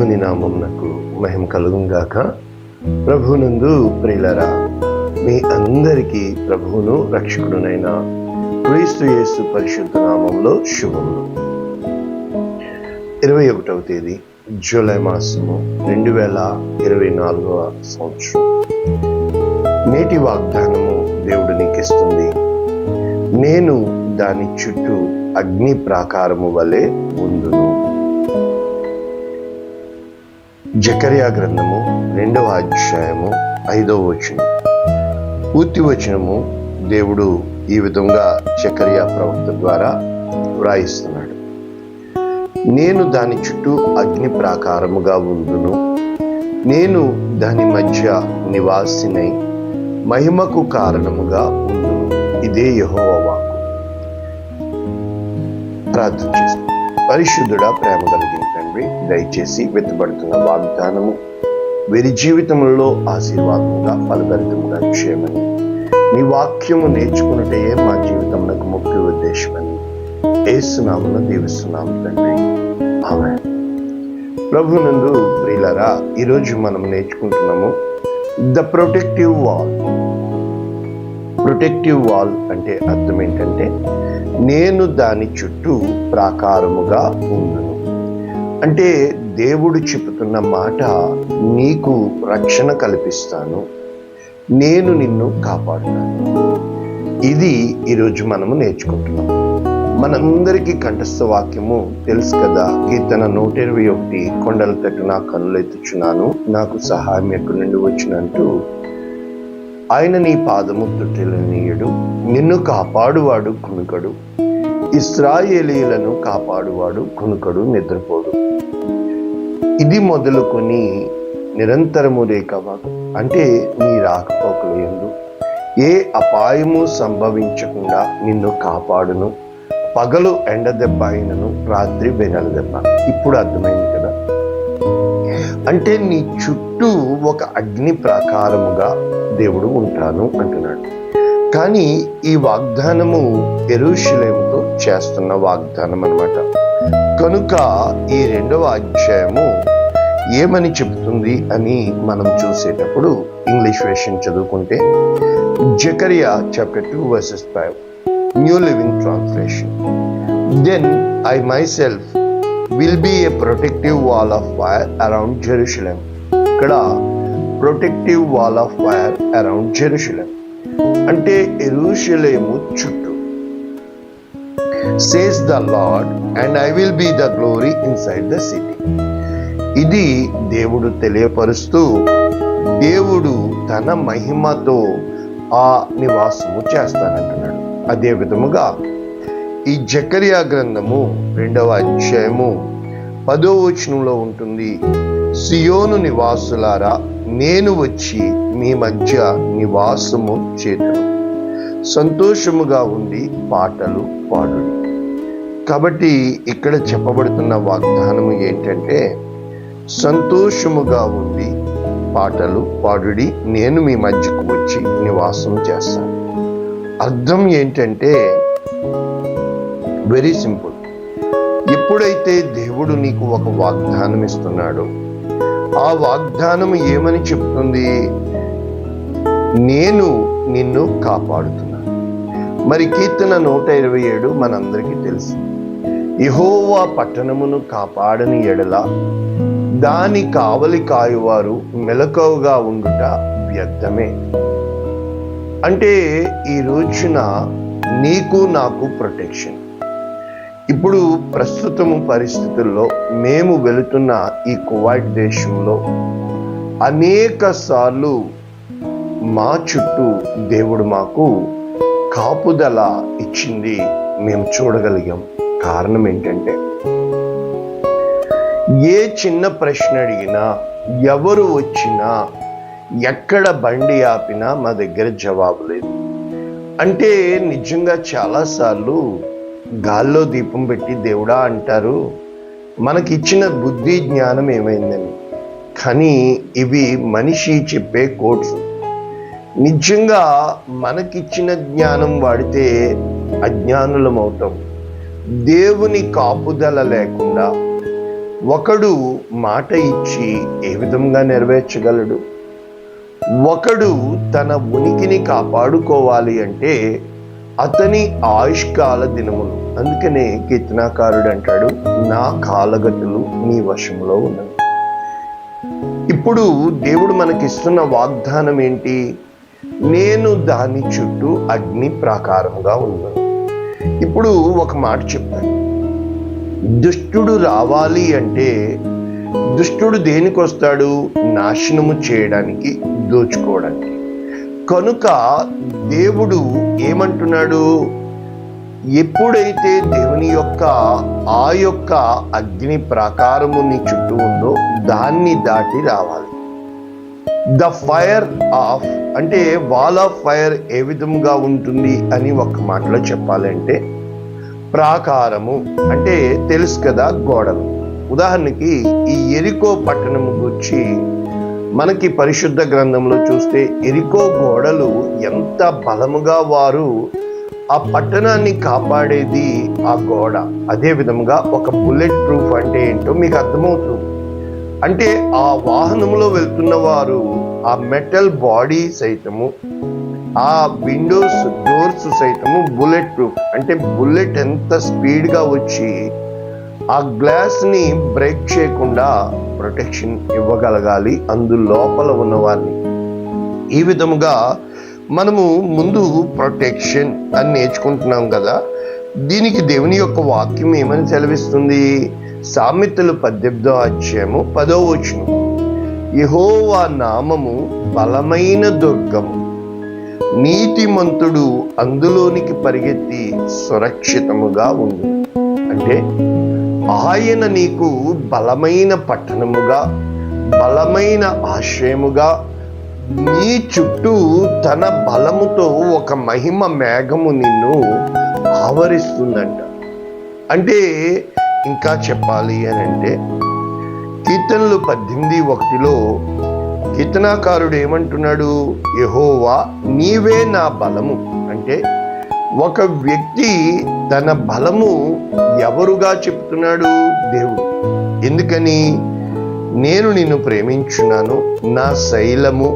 దేవుని నామమునకు మహిమ కలుగుగాక. ప్రభువునందు ప్రియులారా, మీ అందరికీ ప్రభువును రక్షకుడునైన క్రీస్తు యేసు పరిశుద్ధ నామంలో శుభములు. 21వ తేదీ జూలై మాసము 2024వ సంవత్సరం. నేటి వాగ్దానము దేవుడు నీకిస్తుంది. నేను దాని చుట్టూ అగ్ని ప్రాకారము వలె ఉందును. జకర్యా గ్రంథము 2వ అధ్యాయము 5వ వచనం. పూర్తి వచనము దేవుడు ఈ విధంగా జకర్యా ప్రవక్త ద్వారా వ్రాయిస్తున్నాడు. నేను దాని చుట్టూ అగ్ని ప్రాకారముగా ఉందును, నేను దాని మధ్య నివాసినై మహిమకు కారణముగా ఉందును. ఇదే యెహోవా వాక్కు. ప్రార్థన చేస్తాం. పరిశుద్ధుడా, ప్రేమ కలిగిన తండ్రి, దయచేసి వెతుబడుతున్న వాగ్దానము వీరి జీవితంలో ఆశీర్వాదముగా ఫలభరితముగా చేయమని, నీ వాక్యము నేర్చుకున్నటే మా జీవితమునకు ముఖ్య ఉద్దేశమని యేసునామమున దీవిస్తున్నాము తండ్రి. ఆమేన్. ప్రభునందు ప్రియులారా, ఈరోజు మనం నేర్చుకుంటున్నాము the protective wall. Protective wall అంటే అర్థం ఏంటంటే, నేను దాని చుట్టూ ప్రాకారముగా ఉండును. అంటే దేవుడు చెబుతున్న మాట, నీకు రక్షణ కల్పిస్తాను, నేను నిన్ను కాపాడుతాను. ఇది ఈరోజు మనము నేర్చుకుంటున్నాం. మనందరికీ కంఠస్థ వాక్యము తెలుసు కదా. కీర్తన 121, కొండల తట్టు నా కన్నులెత్తుచున్నాను, నాకు సహాయం ఎక్కడి నుండి వచ్చినంటూ, ఆయన నీ పాదము తొట్టిల్లనీయడు, నిన్ను కాపాడువాడు కునుకడు, ఇశ్రాయేలీయులను కాపాడువాడు కునుకడు, నిద్రపోడు. ఇది మొదలుకొని నిరంతరము రేఖవాకు, అంటే నీ రాకపోకలు యందు ఏ అపాయము సంభవించకుండా నిన్ను కాపాడును. పగలు ఎండ దెబ్బ అయినను, రాత్రి వెన్నెల దెబ్బ. ఇప్పుడు అర్థమైంది కదా. అంటే నీ చుట్టూ ఒక అగ్ని ప్రాకారముగా దేవుడు ఉంటాను అంటున్నాడు. కానీ ఈ వాగ్దానము యెరూషలేముతో చేస్తున్న వాగ్దానం అన్నమాట. కనుక ఈ 2వ అధ్యాయము ఏమని చెబుతుంది అని మనం చూసేటప్పుడు ఇంగ్లీష్ వెర్షన్ చదువుకుంటే, జకర్యా chapter 2 verses 5, new living translation. Then I myself will be a protective wall of fire around Jerusalem. ఇక్కడ protective wall of fire around Jerusalem అంటే యెరూషలేము చుట్టూ. Says the lord, and I will be the glory inside the city. ఇది దేవుడు తెలియపరుస్తూ, దేవుడు తన మహిమతో ఆ నివాసము చేస్తానంటున్నాడు. అదే విధముగా ఈ జకర్యా గ్రంథము 2వ అధ్యాయము 10వ వచనంలో ఉంటుంది, సియోను నివాసులారా, నేను వచ్చి మీ మధ్య నివాసము చేతును, సంతోషముగా ఉండి పాటలు పాడుడి. కాబట్టి ఇక్కడ చెప్పబడుతున్న వాగ్దానము ఏంటంటే, సంతోషముగా ఉండి పాటలు పాడుడి, నేను మీ మధ్యకు వచ్చి నివాసం చేస్తాను. అర్థం ఏంటంటే వెరీ సింపుల్. ఎప్పుడైతే దేవుడు నీకు ఒక వాగ్దానం ఇస్తున్నాడో, ఆ వాగ్దానం ఏమని చెప్తుంది? నేను నిన్ను కాపాడుతున్నాను. మరి కీర్తన 127 మనందరికీ తెలుసు. యెహోవా పట్టణమును కాపాడని ఎడల దాని కావలి కాయువారు మెలకువగా ఉండుట వ్యర్థమే. అంటే ఈ రోజున నీకు నాకు ప్రొటెక్షన్. ఇప్పుడు ప్రస్తుతము పరిస్థితుల్లో మేము వెళుతున్న ఈ కువైట్ దేశంలో అనేక సార్లు మా చుట్టూ దేవుడు మాకు కాపుదల ఇచ్చింది, మేము చూడగలిగాం. కారణం ఏంటంటే, ఏ చిన్న ప్రశ్న అడిగినా, ఎవరు వచ్చినా, ఎక్కడ బండి ఆపినా మా దగ్గర జవాబు లేదు. అంటే నిజంగా చాలాసార్లు గాల్లో దీపం పెట్టి దేవుడా అంటారు, మనకిచ్చిన బుద్ధి జ్ఞానం ఏమైందని. కానీ ఇవి మనిషి చెప్పే కోట్స్. నిజంగా మనకిచ్చిన జ్ఞానం వాడితే అజ్ఞానులం అవుతాం. దేవుని కాపుదల లేకుండా ఒకడు మాట ఇచ్చి ఏ విధంగా నెరవేర్చగలడు? ఒకడు తన ఉనికిని కాపాడుకోవాలి అంటే అతని ఆయుష్కాల దినములు. అందుకనే కీర్తనాకారుడు అంటాడు, నా కాలగతులు నీ వశంలో ఉన్నవి. ఇప్పుడు దేవుడు మనకిస్తున్న వాగ్దానం ఏంటి? నేను దాని చుట్టూ అగ్ని ప్రాకారంగా ఉన్నాను. ఇప్పుడు ఒక మాట చెప్తాను. దుష్టుడు రావాలి అంటే దుష్టుడు దేనికి వస్తాడు? నాశనము చేయడానికి, దోచుకోవడానికి. కనుక దేవుడు ఏమంటున్నాడు? ఎప్పుడైతే దేవుని యొక్క ఆ యొక్క అగ్ని ప్రాకారము నీ చుట్టూ ఉందో దాన్ని దాటి రావాలి. ద ఫైర్ ఆఫ్ అంటే వాల్ ఆఫ్ ఫైర్ ఏ విధంగా ఉంటుంది అని ఒక మాటలో చెప్పాలంటే, ప్రాకారము అంటే తెలుసు కదా, గోడలు. ఉదాహరణకి ఈ ఎరికో పట్టణము గురించి మనకి పరిశుద్ధ గ్రంథంలో చూస్తే ఎరికో గోడలు ఎంత బలముగా వారు ఆ పట్టణాన్ని కాపాడేది ఆ గోడ. అదే విధముగా ఒక బుల్లెట్ ప్రూఫ్ అంటే ఏంటో మీకు అర్థమవుతుంది. అంటే ఆ వాహనంలో వెళ్తున్న వారు ఆ మెటల్ బాడీ సైతము, ఆ విండోస్ డోర్స్ సైతము బుల్లెట్ ప్రూఫ్. అంటే బుల్లెట్ ఎంత స్పీడ్గా వచ్చి ఆ గ్లాస్ని బ్రేక్ చేయకుండా ప్రొటెక్షన్ ఇవ్వగలగాలి అందులోపల ఉన్నవారిని. ఈ విధముగా మనము ముందు ప్రొటెక్షన్ అని నేర్చుకుంటున్నాం కదా. దీనికి దేవుని యొక్క వాక్యం ఏమని సెలవిస్తుంది? సామెతలు 18వ అధ్యాయము 10వ వచనం, యెహోవా నామము బలమైన దుర్గము, నీతిమంతుడు అందులోనికి పరిగెత్తి సురక్షితముగా ఉంది. అంటే ఆయన నీకు బలమైన పట్టణముగా, బలమైన ఆశ్రయముగా, నీ చుట్టూ తన బలముతో ఒక మహిమ మేఘము నిన్ను ఆవరిస్తుందంట. అంటే ఇంకా చెప్పాలి అని అంటే కీర్తనలు 18:1లో కీర్తనాకారుడు ఏమంటున్నాడు? యెహోవా నీవే నా బలము. అంటే ఒక వ్యక్తి తన బలము ఎవరుగా చెప్తున్నాడు? దేవుడు. ఎందుకని? నేను నిన్ను ప్రేమించున్నాను, నా శైలము,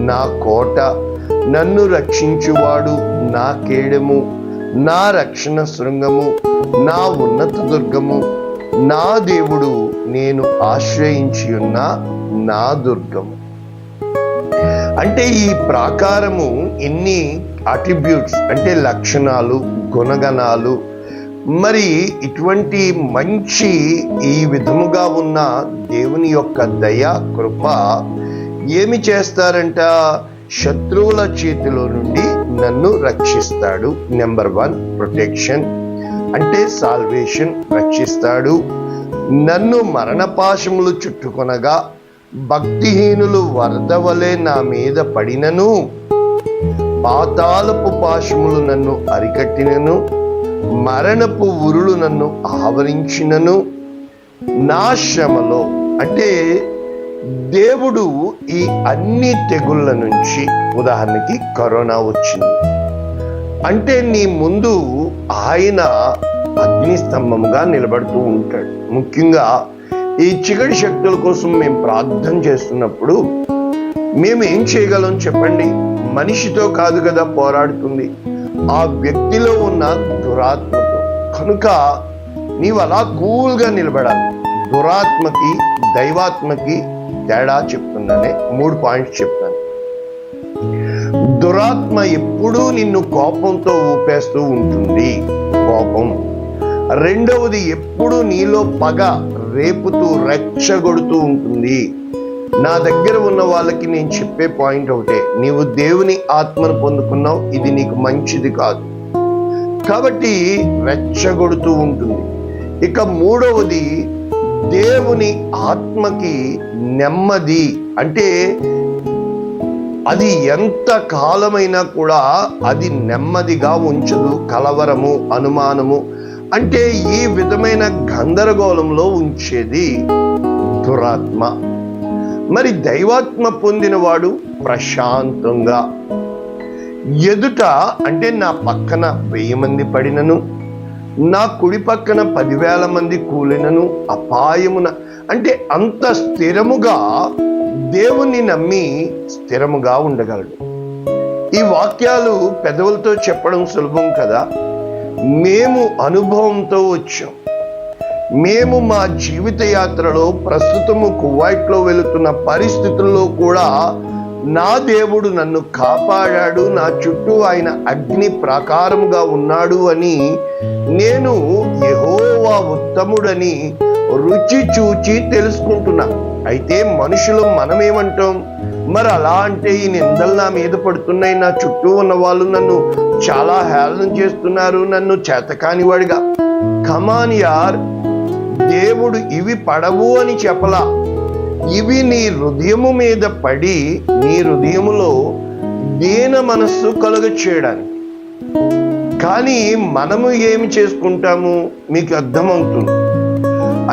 నా కోట, నన్ను రక్షించువాడు, నా కేడము, నా రక్షణ శృంగము, నా ఉన్నత దుర్గము, నా దేవుడు, నేను ఆశ్రయించి ఉన్న నా దుర్గము. అంటే ఈ ప్రాకారము ఎన్ని అట్రిబ్యూట్స్ అంటే లక్షణాలు, గుణగణాలు, మరి ఇటువంటి మంచి ఈ విధముగా ఉన్న దేవుని యొక్క దయ, కృప ఏమి చేస్తారంట? శత్రువుల చేతిలో నుండి నన్ను రక్షిస్తాడు. నెంబర్ 1 ప్రొటెక్షన్ అంటే సాల్వేషన్, రక్షిస్తాడు. నన్ను మరణపాశములు చుట్టుకొనగా భక్తిహీనులు వరద వలె నా మీద పడినను, పాతాళపు పాశములు నన్ను అరికట్టినను, మరణపు ఉరులు నన్ను ఆవరించినను, నా శ్రమలో అంటే దేవుడు ఈ అన్ని తెగుళ్ళ నుంచి, ఉదాహరణకి కరోనా వచ్చింది అంటే నీ ముందు ఆయన అగ్నిస్తంభముగా నిలబడుతూ ఉంటాడు. ముఖ్యంగా ఈ చీకటి శక్తుల కోసం మేము ప్రార్థన చేస్తున్నప్పుడు మేము ఏం చేయగలం చెప్పండి? మనిషితో కాదు కదా పోరాడుతుంది, ఆ వ్యక్తిలో ఉన్న దురాత్మతో. కనుక నీవు అలా కూల్గా నిలబడాలి. దురాత్మకి దైవాత్మకి తేడా చెప్తున్నానే 3 పాయింట్స్ చెప్తాను. దురాత్మ ఎప్పుడూ నిన్ను కోపంతో ఊపేస్తూ ఉంటుంది, కోపం. రెండవది, ఎప్పుడు నీలో పగ రేపుతూ రెచ్చగొడుతూ ఉంటుంది. నా దగ్గర ఉన్న వాళ్ళకి నేను చెప్పే పాయింట్ ఒకటే, నీవు దేవుని ఆత్మను పొందుకున్నావు, ఇది నీకు మంచిది కాదు కాబట్టి రెచ్చగొడుతూ ఉంటుంది. ఇక మూడవది, దేవుని ఆత్మకి నెమ్మది అంటే అది ఎంత కాలమైనా కూడా అది నెమ్మదిగా ఉంచదు. కలవరము, అనుమానము అంటే ఈ విధమైన గందరగోళంలో ఉంచేది దురాత్మ. మరి దైవాత్మ పొందినవాడు ప్రశాంతంగా, ఎదుట అంటే నా పక్కన 1000 మంది పడినను, నా కుడి పక్కన 10,000 మంది కూలినను అపాయమున. అంటే అంత స్థిరముగా దేవుణ్ణి నమ్మి స్థిరముగా ఉండగలడు. ఈ వాక్యాలు పెదవులతో చెప్పడం సులభం కదా. మేము అనుభవంతో వచ్చాం. మేము మా జీవిత యాత్రలో ప్రస్తుతము కువైట్లో వెళుతున్న పరిస్థితుల్లో కూడా నా దేవుడు నన్ను కాపాడాడు, నా చుట్టూ ఆయన అగ్ని ప్రాకారముగా ఉన్నాడు అని నేను యెహోవా ఉత్తముడని రుచి చూచి తెలుసుకుంటున్నా. అయితే మనుషులు మనమేమంటాం? మరి అలా అంటే ఈ నిందలు నా మీద పడుతున్నాయి, నా చుట్టూ ఉన్న వాళ్ళు నన్ను చాలా హేళన చేస్తున్నారు, నన్ను చేతకానివాడిగా. కమాన్ యార్, దేవుడు ఇవి పడవు అని చెప్పలా. ఇవి నీ హృదయము మీద పడి నీ హృదయములో దీన మనస్సు కలుగ చేయడానికి. కానీ మనము ఏమి చేసుకుంటాము మీకు అర్థమవుతుంది.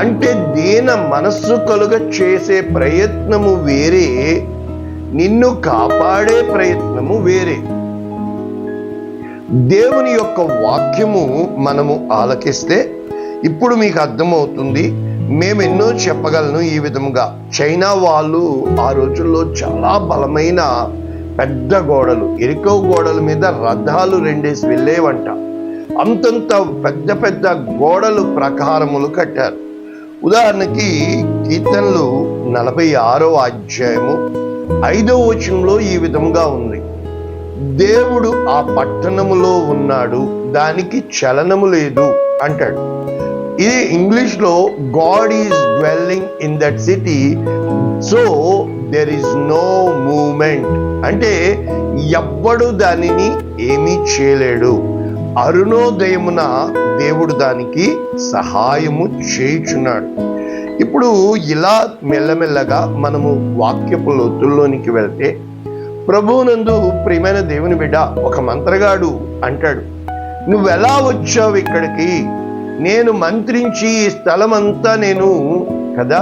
అంటే దీన మనస్సు కలుగ చేసే ప్రయత్నము వేరే, నిన్ను కాపాడే ప్రయత్నము వేరే. దేవుని యొక్క వాక్యము మనము ఆలకిస్తే ఇప్పుడు మీకు అర్థమవుతుంది. మేము ఎన్నో చెప్పగలను ఈ విధముగా. చైనా వాళ్ళు ఆ రోజుల్లో చాలా బలమైన పెద్ద గోడలు, ఎరికో గోడల మీద రథాలు 2 వెళ్ళేవంట. అంతంత పెద్ద పెద్ద గోడలు ప్రకారములు కట్టారు. ఉదాహరణకి కీర్తనలు 46వ అధ్యాయము 5వ వచనంలో ఈ విధముగా ఉంది. దేవుడు ఆ పట్టణములో ఉన్నాడు, దానికి చలనము లేదు అంటాడు. ఇది ఇంగ్లీష్ లో God is dwelling in that city, so there is no moment. అంటే ఎవ్వడు దానిని ఏమీ చేయలేడు. అరుణోదయమున దేవుడు దానికి సహాయము చేయుచున్నాడు. ఇప్పుడు ఇలా మెల్లమెల్లగా మనము వాక్యపు లోతుల్లోనికి వెళ్తే, ప్రభువునందు ప్రియమైన దేవుని బిడ్డ, ఒక మంత్రగాడు అంటాడు, నువ్వెలా వచ్చావు ఇక్కడికి? నేను మంత్రించి ఈ స్థలమంతా నేను కదా.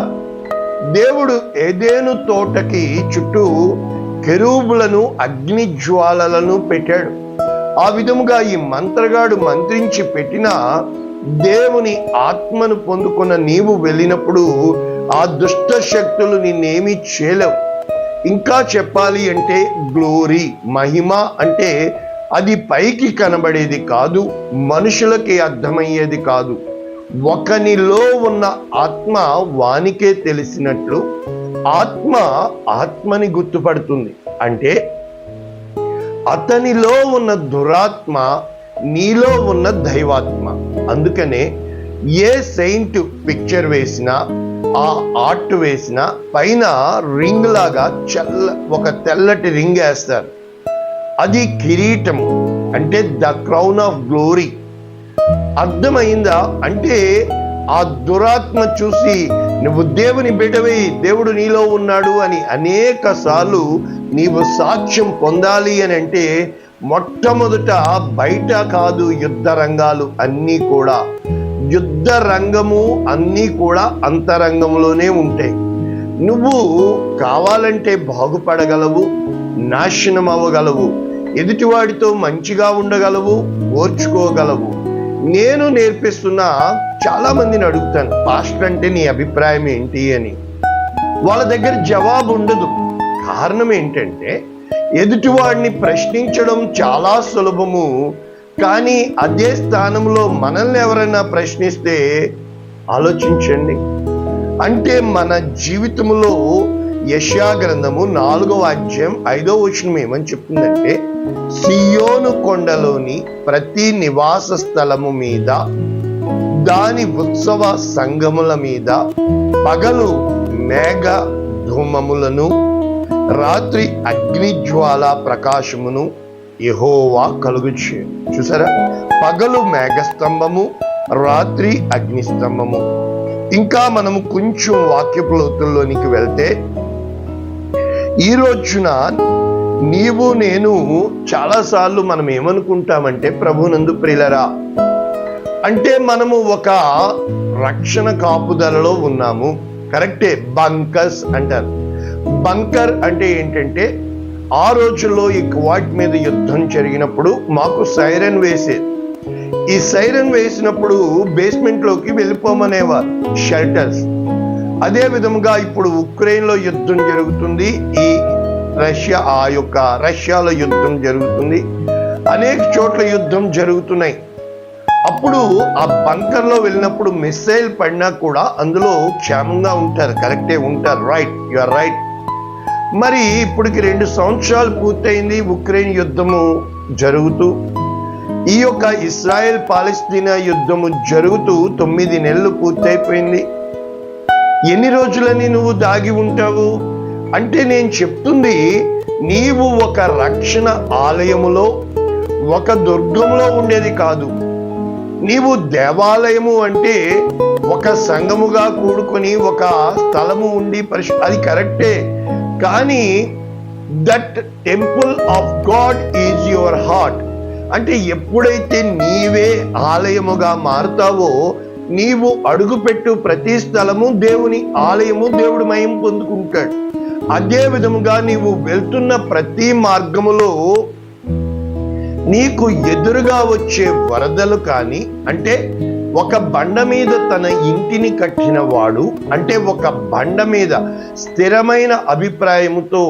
దేవుడు ఏదెను తోటకి చుట్టూ కెరూబులను అగ్ని జ్వాలలను పెట్టాడు. ఆ విధముగా ఈ మంత్రగాడు మంత్రించి పెట్టిన దేవుని ఆత్మను పొందుకున్న నీవు వెళ్ళినప్పుడు ఆ దుష్ట శక్తులు నిన్నేమీ చేయలేవు. ఇంకా చెప్పాలి అంటే గ్లోరీ, మహిమ అంటే అది పైకి కనబడేది కాదు, మనుషులకి అర్థమయ్యేది కాదు. ఒకనిలో ఉన్న ఆత్మ వానికే తెలిసినట్లు ఆత్మ ఆత్మని గుర్తుపడుతుంది. అంటే అతనిలో ఉన్న దురాత్మ నీలో ఉన్న దైవాత్మ. అందుకనే ఏ సెయింట్ పిక్చర్ వేసినా, ఆ ఆర్ట్ వేసినా పైన రింగ్ లాగా ఒక తెల్లటి రింగ్ వేస్తారు. అది కిరీటము, అంటే ద క్రౌన్ ఆఫ్ గ్లోరీ. అర్థమైందా? అంటే ఆ దురాత్మ చూసి నువ్వు దేవుని బిడ్డవే, దేవుడు నీలో ఉన్నాడు అని అనేక సార్లు నీవు సాక్ష్యం పొందాలి అని అంటే మొట్టమొదట బయట కాదు, యుద్ధ రంగాలు అన్నీ కూడా, యుద్ధ రంగము అన్నీ కూడా అంతరంగంలోనే ఉంటాయి. నువ్వు కావాలంటే బాగుపడగలవు, నాశనం అవ్వగలవు, ఎదుటివాడితో మంచిగా ఉండగలవు, ఓర్చుకోగలవు. నేను నేర్పిస్తున్నా చాలా మందిని అడుగుతాను, పాస్టర్ అంటే నీ అభిప్రాయం ఏంటి అని. వాళ్ళ దగ్గర జవాబు ఉండదు. కారణం ఏంటంటే ఎదుటివాడిని ప్రశ్నించడం చాలా సులభము, కానీ అదే స్థానంలో మనల్ని ఎవరైనా ప్రశ్నిస్తే ఆలోచించండి. అంటే మన జీవితంలో యెషయా గ్రంథము 4వ అధ్యాయం 5వ వచనం ఏమని చెప్తుందంటే, సియోను కొండలోని ప్రతి నివాస స్థలము మీద, దాని ఉత్సవ సంగముల మీద పగలు మేఘ ధూమములను, రాత్రి అగ్నిజ్వాల ప్రకాశమును యెహోవా కలుగుచే. చూసారా, పగలు మేఘస్తంభము, రాత్రి అగ్నిస్తంభము. ఇంకా మనము కొంచెం వాక్యపు లోతుల్లోనికి వెళ్తే, ఈ రోజున నీవు నేను చాలాసార్లు మనం ఏమనుకుంటామంటే, ప్రభునందు ప్రియులరా, అంటే మనము ఒక రక్షణ కాపుదలలో ఉన్నాము. కరెక్టే, బంకర్స్ అంటారు. బంకర్ అంటే ఏంటంటే, ఆ రోజుల్లో ఈ కువైట్ మీద యుద్ధం జరిగినప్పుడు మాకు సైరన్ వేసేది. ఈ సైరన్ వేసినప్పుడు బేస్మెంట్ లోకి వెళ్ళిపోమనేవారు, షెల్టర్స్. అదే విధముగా ఇప్పుడు ఉక్రెయిన్ లో యుద్ధం జరుగుతుంది, ఈ రష్యాలో యుద్ధం జరుగుతుంది, అనేక చోట్ల యుద్ధం జరుగుతున్నాయి. అప్పుడు ఆ బంకర్ లో వెళ్ళినప్పుడు మిసైల్ పడినా కూడా అందులో క్షేమంగా ఉంటారు. కరెక్టే, ఉంటారు. Right, you are right. మరి ఇప్పటికి 2 సంవత్సరాలు పూర్తయింది ఉక్రెయిన్ యుద్ధము జరుగుతూ. ఈ యొక్క ఇస్రాయెల్ పాలస్తీనా యుద్ధము జరుగుతూ 9 నెలలు పూర్తయిపోయింది. ఎన్ని రోజులని నువ్వు దాగి ఉంటావు అంటే, నేను చెప్తుంది, నీవు ఒక రక్షణ ఆలయములో, ఒక దుర్గంలో ఉండేది కాదు. నీవు దేవాలయము అంటే ఒక సంఘముగా కూడుకొని ఒక స్థలము ఉండి అది కరెక్టే. కానీ that temple of God is your heart. అంటే ఎప్పుడైతే నీవే ఆలయముగా మారుతావో, నీవు అడుగుపెట్టు ప్రతి స్థలము దేవుని ఆలయము, దేవుడు మహిమ పొందుకుంటాడు. అదే విధముగా నీవు వెళ్తున్న ప్రతి మార్గములో నీకు ఎదురుగా వచ్చే వరదలు కానీ, అంటే ఒక బండ మీద తన ఇంటిని కట్టిన వాడు, అంటే ఒక బండ మీద స్థిరమైన అభిప్రాయముతో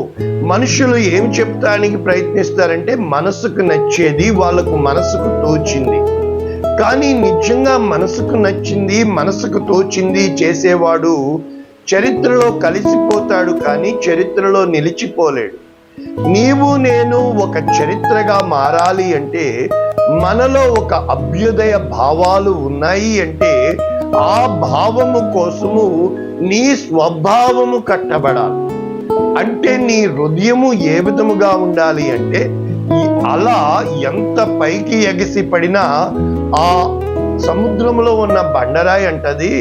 మనుషులు ఏం చెప్తానికి ప్రయత్నిస్తారంటే, మనసుకు నచ్చేది, వాళ్ళకు మనసుకు తోచింది. కానీ నిజంగా మనసుకు నచ్చింది, మనసుకు తోచింది చేసేవాడు చరిత్రలో కలిసిపోతాడు, కానీ చరిత్రలో నిలిచిపోలేడు. నీవు నేను ఒక చరిత్రగా మారాలి అంటే, మనలో ఒక అభ్యుదయ భావాలు ఉన్నాయి అంటే, ఆ భావము కోసము నీ స్వభావము కట్టబడాలి. అంటే నీ హృదయము ఏ విధముగా ఉండాలి అంటే, అలా ఎంత పైకి ఎగిసి పడినా ఆ సముద్రంలో ఉన్న బండరాయి అంటది,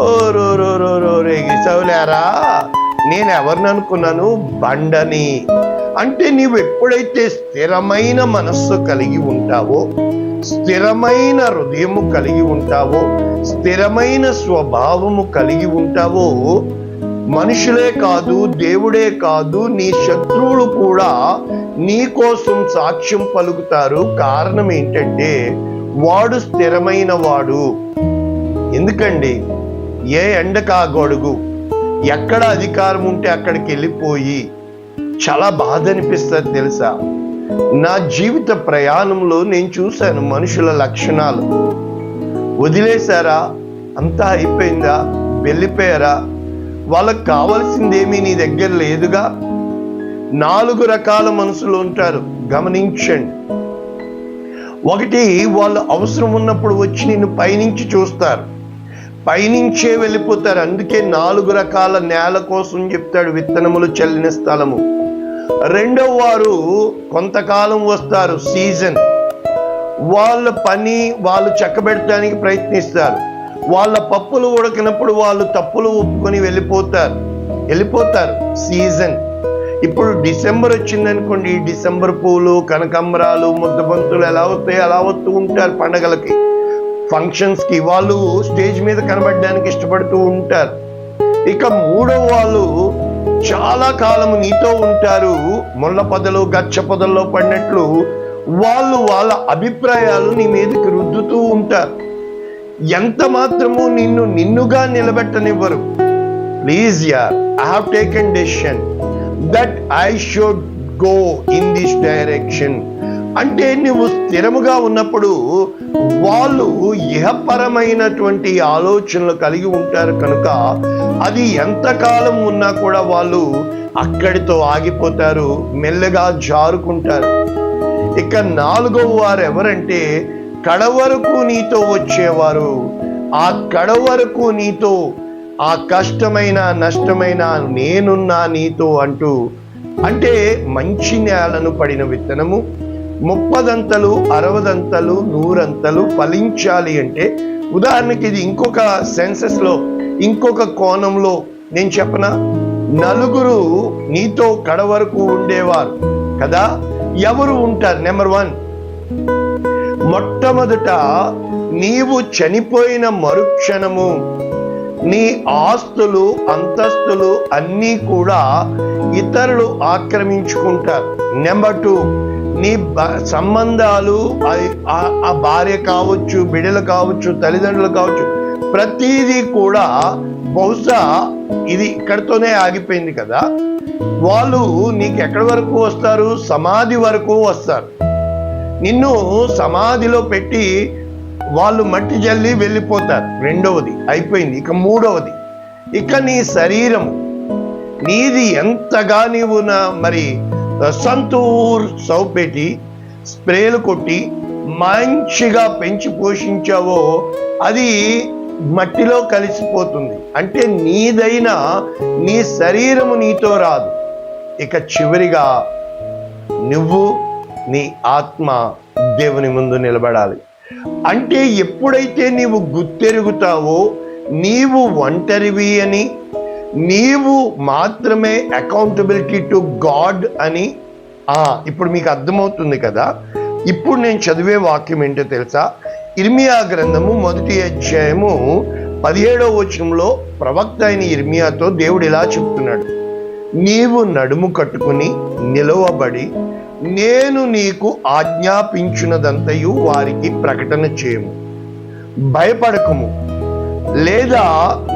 ఓ రో రో రో రో రేగిసవులేరా, నేను ఎవరిని అనుకున్నాను, బండని. అంటే నీవు ఎప్పుడైతే స్థిరమైన మనస్సు కలిగి ఉంటావో, స్థిరమైన హృదయము కలిగి ఉంటావో, స్థిరమైన స్వభావము కలిగి ఉంటావో, మనుషులే కాదు, దేవుడే కాదు, నీ శత్రువులు కూడా నీ కోసం సాక్ష్యం పలుకుతారు. కారణం ఏంటంటే, వాడు స్థిరమైన వాడు. ఎందుకండి, ఏ ఎండకా గొడుగు, ఎక్కడ అధికారం ఉంటే అక్కడికి వెళ్ళిపోయి చాలా బాధ అనిపిస్తుంది తెలుసా. నా జీవిత ప్రయాణంలో నేను చూశాను మనుషుల లక్షణాలు. వదిలేశారా, అంతా అయిపోయిందా, వెళ్ళిపోయారా, వాళ్ళకు కావాల్సిందేమీ నీ దగ్గర లేదుగా. 4 రకాల మనుషులు ఉంటారు, గమనించండి. ఒకటి, వాళ్ళు అవసరం ఉన్నప్పుడు వచ్చి నిన్ను పైనుంచి చూస్తారు, పైనుంచే వెళ్ళిపోతారు. అందుకే 4 రకాల నేల కోసం చెప్తాడు, విత్తనములు చల్లిన స్థలము. రెండవ వారు కొంతకాలం వస్తారు, సీజన్. వాళ్ళ పని వాళ్ళు చక్కబెట్టడానికి ప్రయత్నిస్తారు. వాళ్ళ పప్పులు ఉడకినప్పుడు వాళ్ళు తప్పులు ఒప్పుకొని వెళ్ళిపోతారు, సీజన్. ఇప్పుడు డిసెంబర్ వచ్చిందనుకోండి, డిసెంబర్ పూలు, కనకంబరాలు, ముద్దబంతులు ఎలా వస్తాయో అలా వస్తూ ఉంటారు పండగలకి, ఫంక్షన్స్ కి. వాళ్ళు స్టేజ్ మీద కనబడడానికి ఇష్టపడుతూ ఉంటారు. ఇక 3వ వాళ్ళు చాలా కాలము నీతో ఉంటారు, ముళ్ళ పొదలు గచ్చ పొదల్లో పడినట్లు వాళ్ళు వాళ్ళ అభిప్రాయాలు నీ మీదకి రుద్దుతూ ఉంటారు. ఎంత మాత్రము నిన్నుగా నిలబెట్టనివ్వరు. ప్లీజ్ యార్, I have taken decision that I should go in this direction. అంటే నువ్వు స్థిరముగా ఉన్నప్పుడు వాళ్ళు ఇహపరమైనటువంటి ఆలోచనలు కలిగి ఉంటారు కనుక అది ఎంతకాలం ఉన్నా కూడా వాళ్ళు అక్కడితో ఆగిపోతారు, మెల్లగా జారుకుంటారు. ఇక 4వ వారు ఎవరంటే, కడవరకు నీతో వచ్చేవారు. ఆ కడవరకు నీతో, ఆ కష్టమైన నష్టమైన నేనున్నా నీతో అంటూ, అంటే మంచి నేలను పడిన విత్తనము 30 60 100 ఫలించాలి అంటే, ఉదాహరణకి ఇది ఇంకొక సెన్సెస్ లో, ఇంకొక కోణంలో నేను చెప్పనా, 4 నీతో కడవరకు ఉండేవారు కదా. ఎవరు ఉంటారు? నెంబర్ 1, మొట్టమొదట నీవు చనిపోయిన మరుక్షణము నీ ఆస్తులు అంతస్తులు అన్నీ కూడా ఇతరులు ఆక్రమించుకుంటారు. నెంబర్ 2, నీ సంబంధాలు, ఆ భార్య కావచ్చు, బిడ్డలు కావచ్చు, తల్లిదండ్రులు కావచ్చు, ప్రతిదీ కూడా బహుశా ఇది ఇక్కడితోనే ఆగిపోయింది కదా. వాళ్ళు నీకు ఎక్కడి వరకు వస్తారు? సమాధి వరకు వస్తారు. నిన్ను సమాధిలో పెట్టి వాళ్ళు మట్టి జల్లి వెళ్ళిపోతారు. రెండవది అయిపోయింది. ఇక మూడవది, ఇక నీ శరీరం నీది ఎంతగా నీవు మరి సంతూర్ సౌపెట్టి స్ప్రేలు కొట్టి మంచిగా పెంచి పోషించావో అది మట్టిలో కలిసిపోతుంది. అంటే నీదైనా నీ శరీరము నీతో రాదు. ఇక చివరిగా నువ్వు నీ ఆత్మ దేవుని ముందు నిలబడాలి. అంటే ఎప్పుడైతే నీవు గుర్తెరుగుతావో నీవు ఒంటరివి అని, నీవు మాత్రమే అకౌంటబిలిటీ టు గాడ్ అని ఇప్పుడు మీకు అర్థమవుతుంది కదా. ఇప్పుడు నేను చదివే వాక్యం ఏంటో తెలుసా? ఇర్మియా గ్రంథము 1వ అధ్యాయము 17వ వచనంలో ప్రవక్త అయిన ఇర్మియాతో దేవుడు ఇలా చెప్తున్నాడు, నీవు నడుము కట్టుకుని నిలవబడి నేను నీకు ఆజ్ఞాపించున్నదంతయు వారికి ప్రకటన చేయము, భయపడకము, లేదా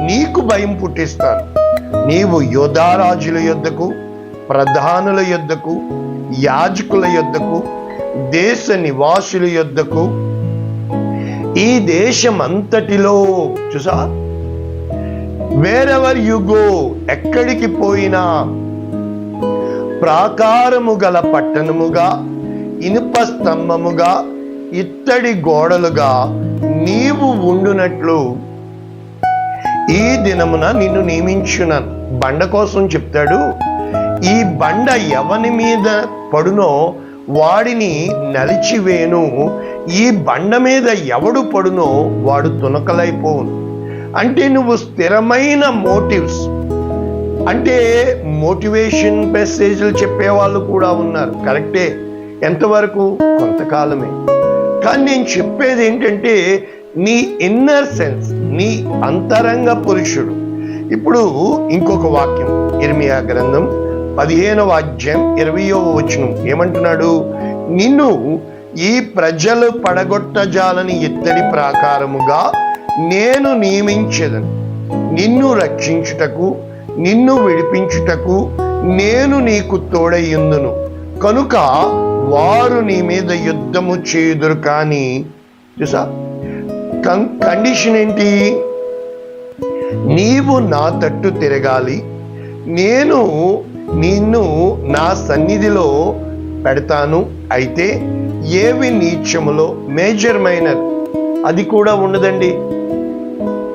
నీకు భయం పుట్టిస్తాను. నీవు యోధారాజుల యొద్దకు, ప్రధానుల యొద్దకు, యాజకుల యొద్దకు, దేశ నివాసుల యొద్దకు, ఈ దేశమంతటిలో చూసా, వేరెవర్ యు గో, ఎక్కడికి పోయినా ప్రాకారము గల పట్టణముగా, ఇనుప స్తంభముగా, ఇత్తడి గోడలుగా నీవు ఉండునట్లు ఈ దినమున నిన్ను నియమించున్నాను. బండ కోసం చెప్తాడు. ఈ బండ ఎవని మీద పడునో వాడిని నలిచివేను, ఈ బండ మీద ఎవడు పడునో వాడు తునకలైపోవును. అంటే నువ్వు స్థిరమైన మోటివ్స్, అంటే మోటివేషన్ మెసేజ్లు చెప్పేవాళ్ళు కూడా ఉన్నారు, కరెక్టే, ఎంతవరకు? కొంతకాలమే. కానీ నేను చెప్పేది ఏంటంటే నీ ఇన్నర్ సెన్స్, నీ అంతరంగ పురుషుడు. ఇప్పుడు ఇంకొక వాక్యం, ఇర్మియా గ్రంథం 15వ అధ్యాయం 20వ వచనం ఏమంటున్నాడు? నిన్ను ఈ ప్రజలు పడగొట్టజాలని ఇత్తడి ప్రాకారముగా నేను నియమించెదను, నిన్ను రక్షించుటకు, నిన్ను విడిపించుటకు నేను నీకు తోడయ్యుందును, కనుక వారు నీ మీద యుద్ధము చేయుదురు. కానీ చూసా కండిషన్ ఏంటి? నీవు నా తట్టు తిరగాలి, నేను నిన్ను నా సన్నిధిలో పెడతాను. అయితే ఏవి నీచములో, మేజర్ మైనర్ అది కూడా ఉండదండి,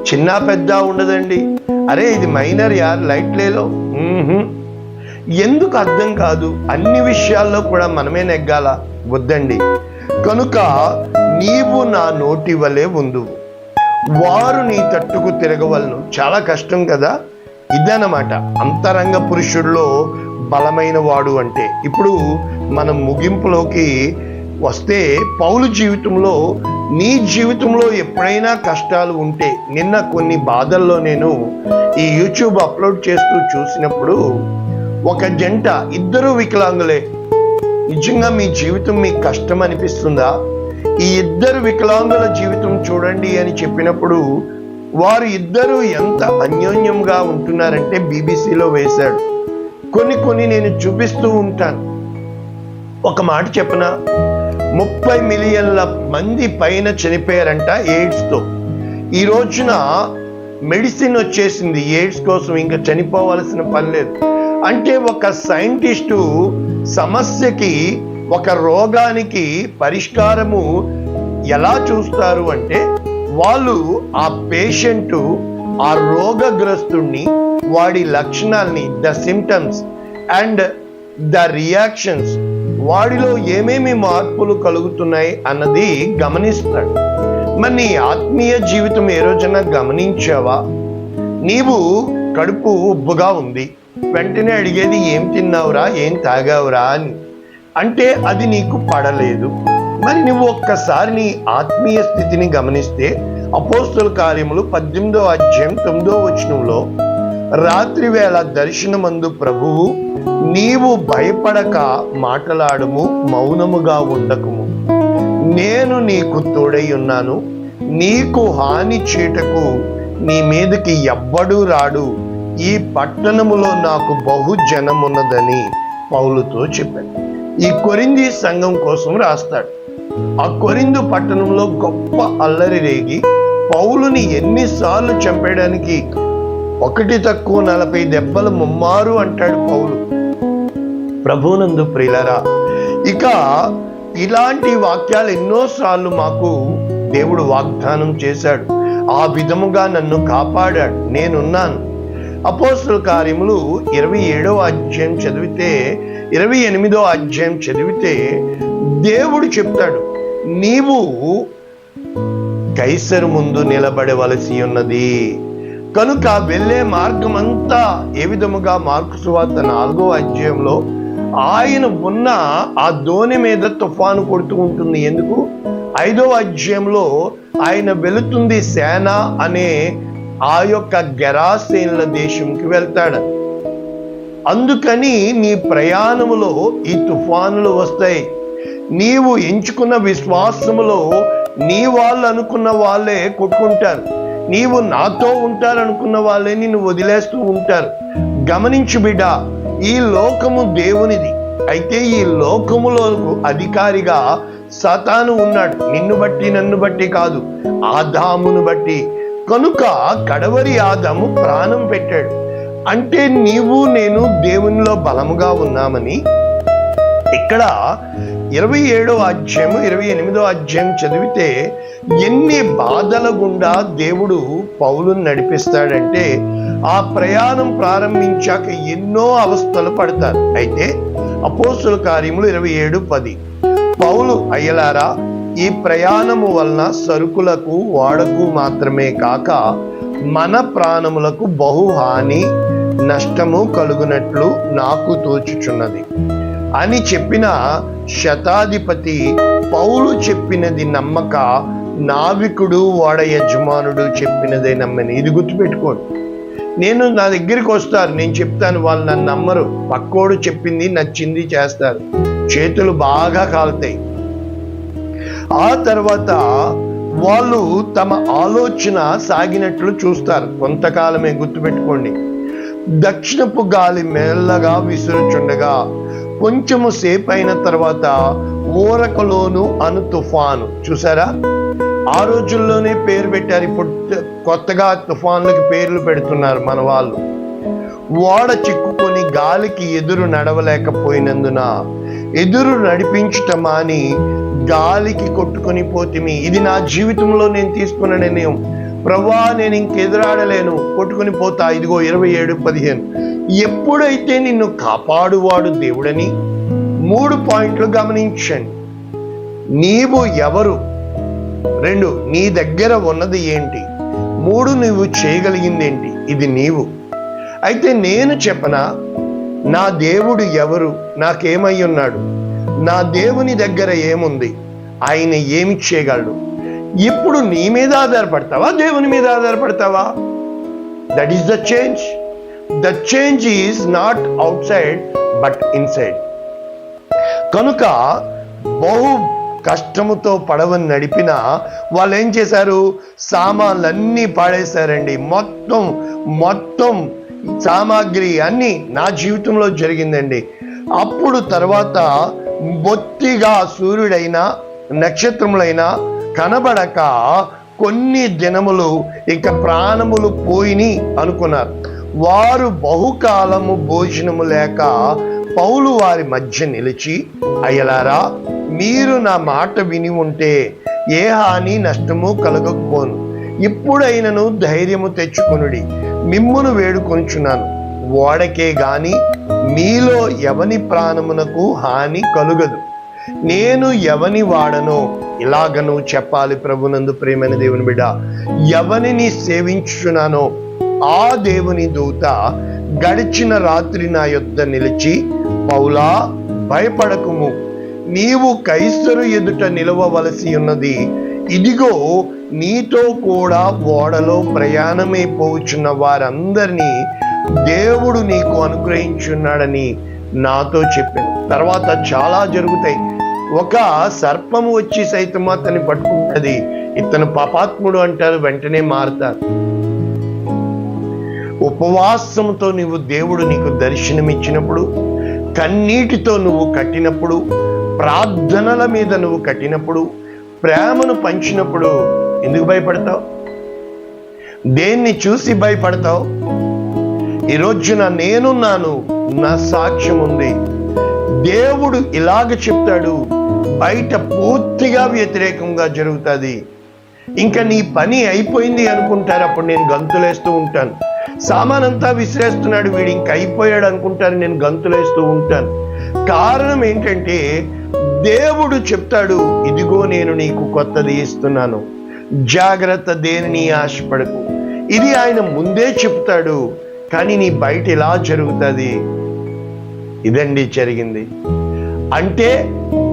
చిన్న పెద్ద ఉండదండి. అరే ఇది మైనర్ యార్, లైట్ లేలో, ఎందుకు అర్థం కాదు? అన్ని విషయాల్లో కూడా మనమే నెగ్గాల? వద్దండి. కనుక నీవు నా నోటి వలె ఉందువు, వారు నీ తట్టుకు తిరగవలను. చాలా కష్టం కదా. ఇదన్నమాట అంతరంగ పురుషుల్లో బలమైన వాడు అంటే. ఇప్పుడు మనం ముగింపులోకి వస్తే, పౌలు జీవితంలో, నీ జీవితంలో ఎప్పుడైనా కష్టాలు ఉంటే, నిన్న కొన్ని బాధల్లో నేను ఈ యూట్యూబ్ అప్లోడ్ చేస్తూ చూసినప్పుడు ఒక జంట, ఇద్దరు వికలాంగులే. నిజంగా మీ జీవితం మీకు కష్టం అనిపిస్తుందా? ఈ ఇద్దరు వికలాంగుల జీవితం చూడండి అని చెప్పినప్పుడు వారు ఇద్దరు ఎంత అన్యోన్యంగా ఉంటున్నారంటే బీబీసీలో వేశాడు. కొన్ని నేను చూపిస్తూ ఉంటాను. ఒక మాట చెప్పనా, 30 మిలియన్ల మంది పైన చనిపోయారంట ఎయిడ్స్తో. ఈ రోజున మెడిసిన్ వచ్చేసింది ఎయిడ్స్ కోసం, ఇంకా చనిపోవాల్సిన పని లేదు. అంటే ఒక సైంటిస్టు సమస్యకి, ఒక రోగానికి పరిష్కారము ఎలా చూస్తారు అంటే, వాళ్ళు ఆ పేషెంటు, ఆ రోగగ్రస్తుడిని, వాడి లక్షణాలని, the symptoms and the reactions, వాడిలో ఏమేమి మార్పులు కలుగుతున్నాయి అన్నది గమనిస్తాడు. మరి నీ ఆత్మీయ జీవితం ఏ రోజైనా గమనించావా? నీవు కడుపు ఉబ్బుగా ఉంది, వెంటనే అడిగేది ఏం తిన్నావురా, ఏం తాగావురా అని. అంటే అది నీకు పడలేదు. మరి నువ్వు ఒక్కసారి నీ ఆత్మీయ స్థితిని గమనిస్తే, అపోస్తల కార్యములు 18వ అధ్యాయం 9వ వచనంలో రాత్రి వేళ దర్శనమందు ప్రభువు, నీవు భయపడక మాటలాడుము, మౌనముగా ఉండకుము, నేను నీకు తోడై ఉన్నాను, నీకు హాని చేయటకు నీ మీదకి ఎవ్వడూ రాడు, ఈ పట్టణములో నాకు బహు జనమున్నదని పౌలుతో చెప్పాడు. ఈ కొరింథీ సంఘం కోసం రాస్తాడు. ఆ కొరింథు పట్టణంలో గొప్ప అల్లరి రేగి పౌలుని ఎన్నిసార్లు చంపేయడానికి 1 తక్కువ 40 దెబ్బలు ముమ్మారు అంటాడు పౌలు. ప్రభువునందు ప్రియులారా, ఇక ఇలాంటి వాక్యాలు ఎన్నోసార్లు మాకు దేవుడు వాగ్దానం చేశాడు. ఆ విధముగా నన్ను కాపాడాడు, నేనున్నాను. అపోస్తలుల కార్యములు 27వ అధ్యాయం చదివితే, 28వ అధ్యాయం చదివితే దేవుడు చెప్తాడు, నీవు కైసరు ముందు నిలబడవలసి ఉన్నది కనుక వెళ్ళే మార్గం అంతా ఏ విధముగా మార్కు సువార్త 4వ అధ్యాయంలో ఆయన ఉన్న ఆ దోణి మీద తుఫాను కొడుతూ ఉంటుంది. ఎందుకు? 5వ అధ్యాయంలో ఆయన వెళుతుంది సేన అనే ఆ యొక్క గెరాసేనుల దేశంకి వెళ్తాడు. అందుకని నీ ప్రయాణములో ఈ తుఫానులు వస్తాయి. నీవు ఎంచుకున్న విశ్వాసములో నీ వాళ్ళు అనుకున్న వాళ్ళే కొట్టుకుంటారు, నీవు నాతో ఉంటారనుకున్న వాళ్ళే నిన్ను వదిలేస్తూ ఉంటారు. గమనించు బిడ్డ, ఈ లోకము దేవునిది. అయితే ఈ లోకములో అధికారిగా సాతాను ఉన్నాడు. నిన్ను బట్టి నన్ను బట్టి కాదు, ఆదామును బట్టి. కనుక కడవరి ఆదాము ప్రాణం పెట్టాడు. అంటే నీవు నేను దేవునిలో బలముగా ఉన్నామని ఇక్కడ 27వ అధ్యాయం 28వ అధ్యాయం చదివితే ఎన్ని బాధల గుండా దేవుడు పౌలుని నడిపిస్తాడంటే, ఆ ప్రయాణం ప్రారంభించాక ఎన్నో అవస్థలు పడతారు. అయితే అపోస్తలుల కార్యములు 27:10 పౌలు, అయ్యలారా, ఈ ప్రయాణము వలన సరుకులకు ఓడకు మాత్రమే కాక మన ప్రాణములకు బహు హాని నష్టము కలుగునట్లు నాకు తోచుచున్నది అని చెప్పిన శతాధిపతి పౌలు చెప్పినది నమ్మక నావికుడు ఓడ యజమానుడు చెప్పినదే నమ్మని. ఇది గుర్తుపెట్టుకోండి. నా దగ్గరికి వస్తారు, నేను చెప్తాను, వాళ్ళు నన్ను నమ్మరు. పక్కోడు చెప్పింది నచ్చింది చేస్తారు, చేతులు బాగా కాలుతాయి. ఆ తర్వాత వాళ్ళు తమ ఆలోచన సాగినట్లు చూస్తారు. కొంతకాలమే, గుర్తుపెట్టుకోండి. దక్షిణపు గాలి మెల్లగా విసురుచుండగా కొంచెము సేపు అయిన తర్వాత ఊరకలోను అను తుఫాను. చూసారా, ఆ రోజుల్లోనే పేరు పెట్టారు. ఇప్పుడు కొత్తగా తుఫాన్లకి పేర్లు పెడుతున్నారు మన వాళ్ళు. ఓడ చిక్కుకొని గాలికి ఎదురు నడవలేకపోయినందున ఎదురు నడిపించటమాని గాలికి కొట్టుకొని పోతిమి. ఇది నా జీవితంలో నేను తీసుకున్న నిర్ణయం. ప్రభువా, నేను ఇంకెదురాడలేను, కొట్టుకుని పోతా. ఇదిగో 27:15 ఎప్పుడైతే నిన్ను కాపాడువాడు దేవుడని 3 పాయింట్లు గమనించండి. నీవు ఎవరు? 2, నీ దగ్గర ఉన్నది ఏంటి? 3, నువ్వు చేయగలిగింది ఏంటి? ఇది నీవు. అయితే నేను చెప్పనా, నా దేవుడు ఎవరు, నాకేమై ఉన్నాడు, నా దేవుని దగ్గర ఏముంది, ఆయన ఏమి చేయగలడు? ఇప్పుడు నీ మీద ఆధారపడతావా, దేవుని మీద ఆధారపడతావా? That is the change. The change is not outside but inside. కనుక బహు కష్టముతో పడవని నడిపిన వాళ్ళు ఏం చేశారు? సామాన్లన్నీ పాడేశారండి. మొత్తం సామాగ్రి అన్నీ నా జీవితంలో జరిగిందండి. అప్పుడు తర్వాత బొత్తిగా సూర్యుడైనా నక్షత్రములైనా కనబడక కొన్ని దినములు ఇక ప్రాణములు పోయిని అనుకున్నారు. వారు బహుకాలము భోజనము లేక పౌలు వారి మధ్య నిలిచి, అయ్యలారా, మీరు నా మాట విని ఉంటే ఏ హాని నష్టము కలగకపోను. ఇప్పుడైనను ధైర్యము తెచ్చుకొనుడి, మిమ్మును వేడుకొనుచున్నాను. ఓడకే గాని మీలో ఎవని ప్రాణమునకు హాని కలుగదు. నేను ఎవని వాడనో ఇలాగను చెప్పాలి. ప్రభునందు ప్రియమైన దేవుని బిడ్డ, ఎవనిని సేవించుచున్నానో ఆ దేవుని దూత గడిచిన రాత్రి నా యొద్ద నిలిచి, పౌలా, భయపడకుము, నీవు కైసరు ఎదుట నిలవవలసి ఉన్నది. ఇదిగో, నీతో కూడా ఓడలో ప్రయాణమైపోవచ్చున్న వారందరినీ దేవుడు నీకు అనుగ్రహించున్నాడని నాతో చెప్పాను. తర్వాత చాలా జరుగుతాయి. ఒక సర్పము వచ్చి సైతం అతన్ని పట్టుకుంటుంది. ఇతను పాపాత్ముడు అంటారు, వెంటనే మారుతారు. ఉపవాసంతో నువ్వు దేవుడు నీకు దర్శనమిచ్చినప్పుడు, కన్నీటితో నువ్వు కట్టినప్పుడు, ప్రార్థనల మీద నువ్వు కట్టినప్పుడు, ప్రేమను పంచినప్పుడు ఎందుకు భయపడతావు? దేన్ని చూసి భయపడతావు? ఈ రోజున నేనున్నాను, నా సాక్ష్యం ఉంది. దేవుడు ఇలాగ చెప్తాడు, బయట పూర్తిగా వ్యతిరేకంగా జరుగుతుంది. ఇంకా నీ పని అయిపోయింది అనుకుంటారు, అప్పుడు నేను గంతులేస్తూ ఉంటాను. సామానంతా విసిరేస్తున్నాడు, వీడు ఇంక అయిపోయాడు అనుకుంటారు, నేను గంతులేస్తూ ఉంటాను. కారణం ఏంటంటే దేవుడు చెప్తాడు, ఇదిగో నేను నీకు కొత్తది ఇస్తున్నాను, జాగ్రత్త, దేనిని ఆశపడకు. ఇది ఆయన ముందే చెప్తాడు, కానీ నీ బయట ఇలా జరుగుతుంది. ఇదండి జరిగింది. అంటే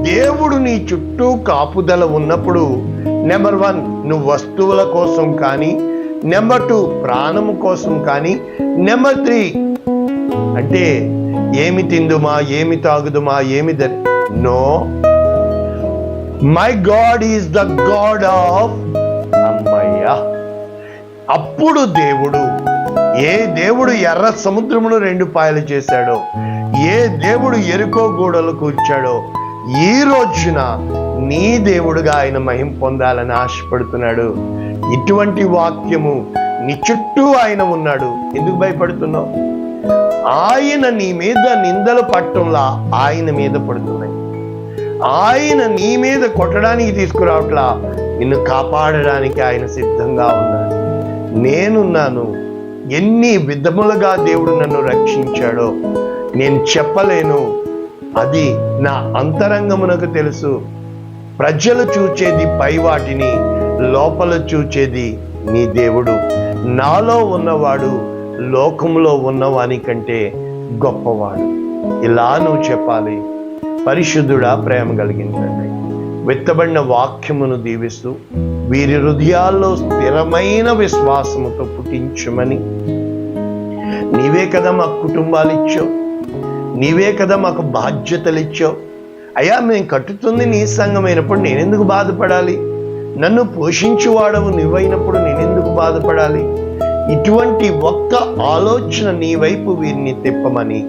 దేవుడు నీ చుట్టూ కాపుదల ఉన్నప్పుడు, నెంబర్ 1 నువ్వు వస్తువుల కోసం కానీ, నెంబర్ 2 ప్రాణము కోసం కానీ, నెంబర్ 3 అంటే ఏమి తిందుమా, ఏమి తాగుదుమా, ఏమి no, my God is the God of అమ్మయ్య. అప్పుడు దేవుడు, ఏ దేవుడు ఎర్ర సముద్రమును 2 పాయలు చేశాడో, ఏ దేవుడు ఎరుకో గోడలు కూర్చాడో, ఈ రోజున నీ దేవుడుగా ఆయన మహిమ పొందాలని ఆశపడుతున్నాడు. ఇటువంటి వాక్యము నీ చుట్టూ ఆయన ఉన్నాడు. ఎందుకు భయపడుతున్నావు? ఆయన నీ మీద నిందలు పట్టంలా ఆయన మీద పడుతున్నాయి. ఆయన నీ మీద కొట్టడానికి తీసుకురావట్లా, నిన్ను కాపాడడానికి ఆయన సిద్ధంగా ఉన్నాడు. నేనున్నాను. ఎన్ని విధములుగా దేవుడు నన్ను రక్షించాడో నేను చెప్పలేను. అది నా అంతరంగమునకు తెలుసు. ప్రజలు చూచేది పై వాటిని, లోపల చూచేది నీ దేవుడు. నాలో ఉన్నవాడు లోకంలో ఉన్నవాని కంటే గొప్పవాడు. ఇలా నువ్వు చెప్పాలి. పరిశుద్ధుడా, ప్రేమ కలిగించండి. వెత్తబడిన వాక్యమును దీవిస్తూ వీరి హృదయాల్లో స్థిరమైన విశ్వాసముతో పుట్టించమని, నీవే కదా మాకు కుటుంబాలు ఇచ్చావు, నీవే కదా మాకు బాధ్యతలు ఇచ్చావు. అయ్యా, మేము కట్టుతుంది నీ సంఘమైనప్పుడు నేనెందుకు బాధపడాలి? నన్ను పోషించువాడవు నువ్వైనప్పుడు నేనెందుకు బాధపడాలి? ఇటువంటి ఒక్క ఆలోచన నీ వైపు వీరిని తిప్పమని,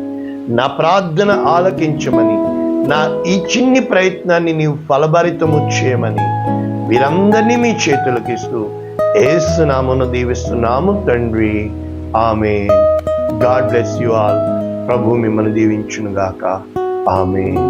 నా ప్రార్థన ఆలకించమని, నా ఈ చిన్ని ప్రయత్నాన్ని నీవు ఫలభరితము చేయమని వీరందరినీ మీ చేతులకు ఇస్తూ యేసు నామమున దీవిస్తున్నాము తండ్రి. ఆమేన్. God bless you all. ప్రభు మిమ్మల్ని దీవించును గాక. ఆమేన్.